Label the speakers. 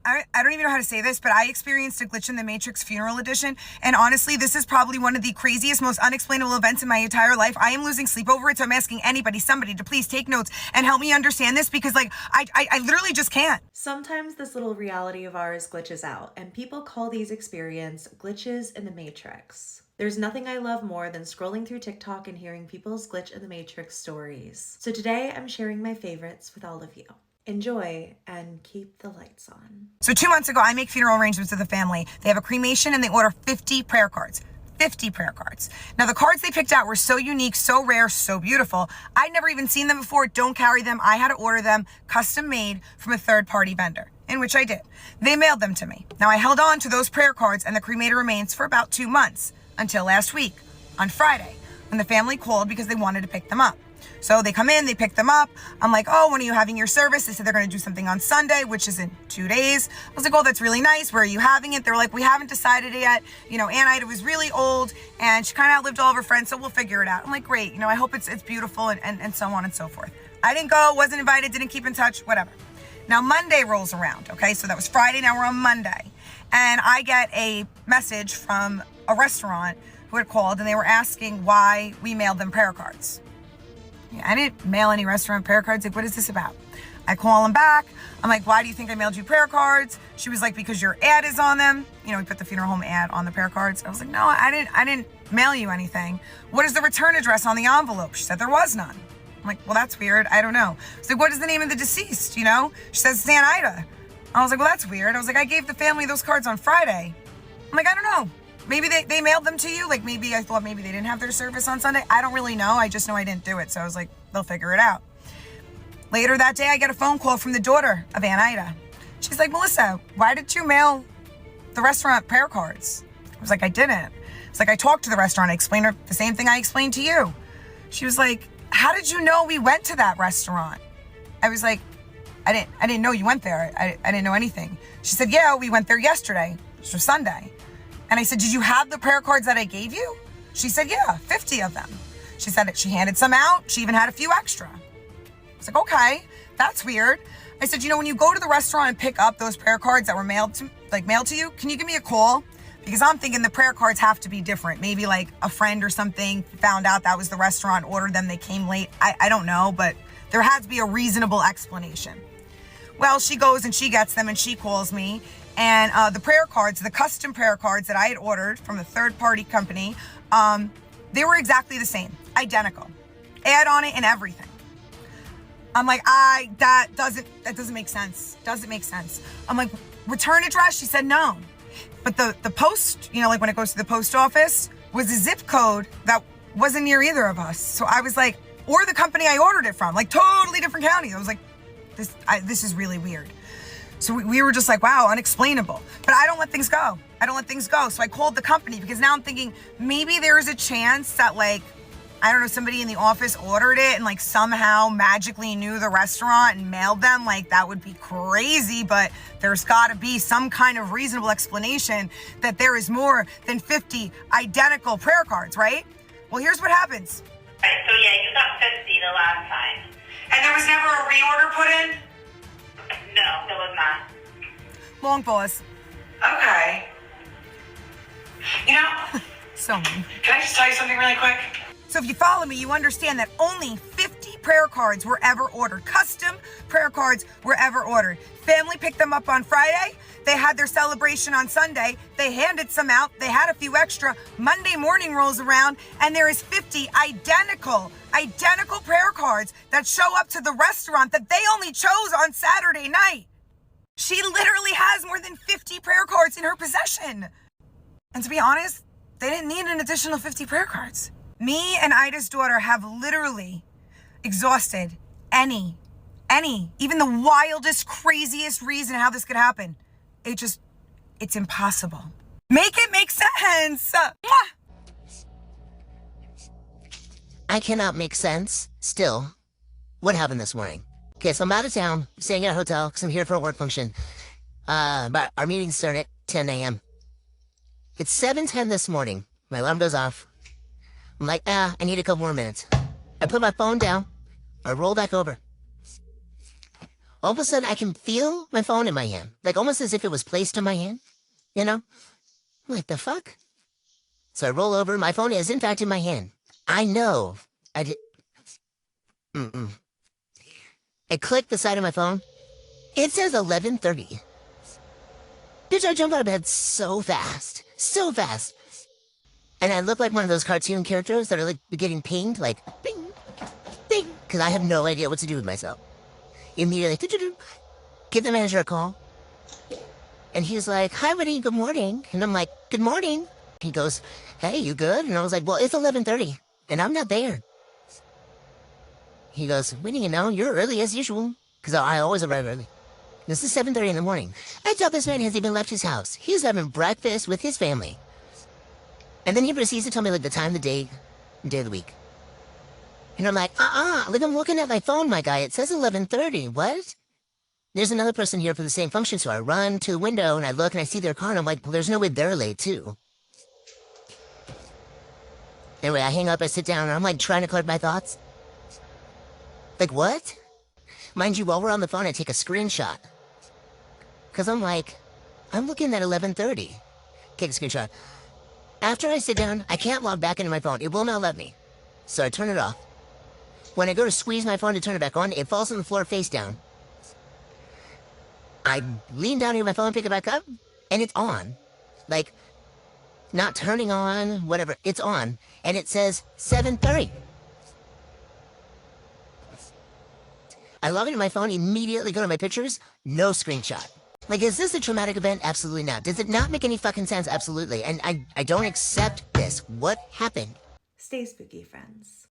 Speaker 1: I don't even know how to say this, but I experienced a glitch in the Matrix funeral edition. And honestly, this is probably one of the craziest, most unexplainable events in my entire life. I am losing sleep over it. So I'm asking anybody, somebody to please take notes and help me understand this because like, I literally just can't.
Speaker 2: Sometimes this little reality of ours glitches out and people call these experiences glitches in the Matrix. There's nothing I love more than scrolling through TikTok and hearing people's glitch in the Matrix stories. So today I'm sharing my favorites with all of you. Enjoy and keep the lights on.
Speaker 1: So 2 months ago, I make funeral arrangements with the family. They have a cremation and they order 50 prayer cards. 50 prayer cards. Now the cards they picked out were so unique, so rare, so beautiful. I'd never even seen them before. Don't carry them. I had to order them custom made from a third-party vendor, in which I did. They mailed them to me. Now I held on to those prayer cards and the cremated remains for about 2 months until last week on Friday when the family called because they wanted to pick them up. So they come in, they pick them up. I'm like, oh, when are you having your service? They said they're going to do something on Sunday, which is in 2 days. I was like, oh, that's really nice. Where are you having it? They're like, we haven't decided it yet. You know, Aunt Ida was really old and she kind of outlived all of her friends, so we'll figure it out. I'm like, great. You know, I hope it's beautiful and so on and so forth. I didn't go, wasn't invited, didn't keep in touch, whatever. Now Monday rolls around, okay? So that was Friday, now we're on Monday. And I get a message from a restaurant who had called and they were asking why we mailed them prayer cards. I didn't mail any restaurant prayer cards. Like, what is this about? I call them back. I'm like, why do you think I mailed you prayer cards? She was like, because your ad is on them. You know, we put the funeral home ad on the prayer cards. I was like, no, I didn't mail you anything. What is the return address on the envelope? She said there was none. I'm like, well, that's weird. I don't know. I was like, what is the name of the deceased? You know, she says it's Aunt Ida. I was like, well, that's weird. I was like, I gave the family those cards on Friday. I'm like, I don't know. Maybe they mailed them to you. Like maybe I thought maybe they didn't have their service on Sunday. I don't really know. I just know I didn't do it. So I was like, they'll figure it out. Later that day, I get a phone call from the daughter of Aunt Ida. She's like, Melissa, why did you mail the restaurant prayer cards? I was like, I didn't. It's like, I talked to the restaurant. I explained her the same thing I explained to you. She was like, how did you know we went to that restaurant? I was like, I didn't know you went there. I didn't know anything. She said, yeah, we went there yesterday, which was Sunday. And I said, did you have the prayer cards that I gave you? She said, yeah, 50 of them. She said that she handed some out. She even had a few extra. I was like, okay, that's weird. I said, you know, when you go to the restaurant and pick up those prayer cards that were mailed to you, can you give me a call? Because I'm thinking the prayer cards have to be different. Maybe like a friend or something found out that was the restaurant, ordered them, they came late. I don't know, but there has to be a reasonable explanation. Well, she goes and she gets them and she calls me. And the prayer cards, the custom prayer cards that I had ordered from a third-party company, they were exactly the same, identical. Ad on it and everything. I'm like, that doesn't make sense. Doesn't make sense. I'm like, return address? She said no. But the post, you know, like when it goes to the post office, was a zip code that wasn't near either of us. So I was like, or the company I ordered it from, like totally different county. I was like, this is really weird. So we were just like, wow, unexplainable. But I don't let things go. I don't let things go. So I called the company because now I'm thinking maybe there's a chance that like, I don't know, somebody in the office ordered it and like somehow magically knew the restaurant and mailed them. Like that would be crazy, but there's gotta be some kind of reasonable explanation that there is more than 50 identical prayer cards, right? Well, here's what happens.
Speaker 3: Right, so yeah, you got 50 the last time.
Speaker 1: And there was never a reorder put in?
Speaker 3: No, there was not.
Speaker 1: Long pause.
Speaker 4: Okay. You know,
Speaker 1: So mean.
Speaker 4: can I just tell you something really quick?
Speaker 1: So if you follow me, you understand that only 50 prayer cards were ever ordered. Custom prayer cards were ever ordered. Family picked them up on Friday. They had their celebration on Sunday. They handed some out. They had a few extra. Monday morning rolls around and there is 50 identical prayer cards that show up to the restaurant that they only chose on Saturday night. She literally has more than 50 prayer cards in her possession. And to be honest, they didn't need an additional 50 prayer cards. Me and Ida's daughter have literally exhausted any, even the wildest, craziest reason how this could happen. It's impossible. Make it make sense. Mwah!
Speaker 5: I cannot make sense. Still, what happened this morning? Okay, so I'm out of town, staying at a hotel because I'm here for a work function. But our meeting started at 10 a.m. It's 7:10 this morning. My alarm goes off. I'm like, I need a couple more minutes. I put my phone down. I roll back over. all of a sudden I can feel my phone in my hand, like almost as if it was placed in my hand, you know? What the fuck? So I roll over, my phone is in fact in my hand. I know. I did. I click the side of my phone. It says 11:30. Bitch, I jump out of bed so fast. So fast. And I look like one of those cartoon characters that are like getting pinged, like, bing, ding, because I have no idea what to do with myself. Immediately, give the manager a call. And he's like, hi, buddy, good morning. And I'm like, good morning. He goes, hey, you good? And I was like, well, it's 11:30, and I'm not there. He goes, when do you know? You're early as usual. Because I always arrive early. This is 7:30 in the morning. I doubt this man has even left his house. He's having breakfast with his family. And then he proceeds to tell me, like, the time, the day, and day of the week. And I'm like, like, I'm looking at my phone, my guy. It says 11:30. What? There's another person here for the same function, so I run to the window, and I look, and I see their car, and I'm like, well, there's no way they're late, too. Anyway, I hang up, I sit down, and I'm, like, trying to collect my thoughts. Like, what? Mind you, while we're on the phone, I take a screenshot. Because I'm like, I'm looking at 11:30. Take a screenshot. After I sit down, I can't log back into my phone. It will not let me. So I turn it off. When I go to squeeze my phone to turn it back on, it falls on the floor face down. I lean down near my phone, pick it back up, and it's on. Like, not turning on, whatever. It's on. And it says 7:30. I log into my phone, immediately go to my pictures, no screenshot. Like, is this a traumatic event? Absolutely not. Does it not make any fucking sense? Absolutely. And I don't accept this. What happened?
Speaker 2: Stay spooky, friends.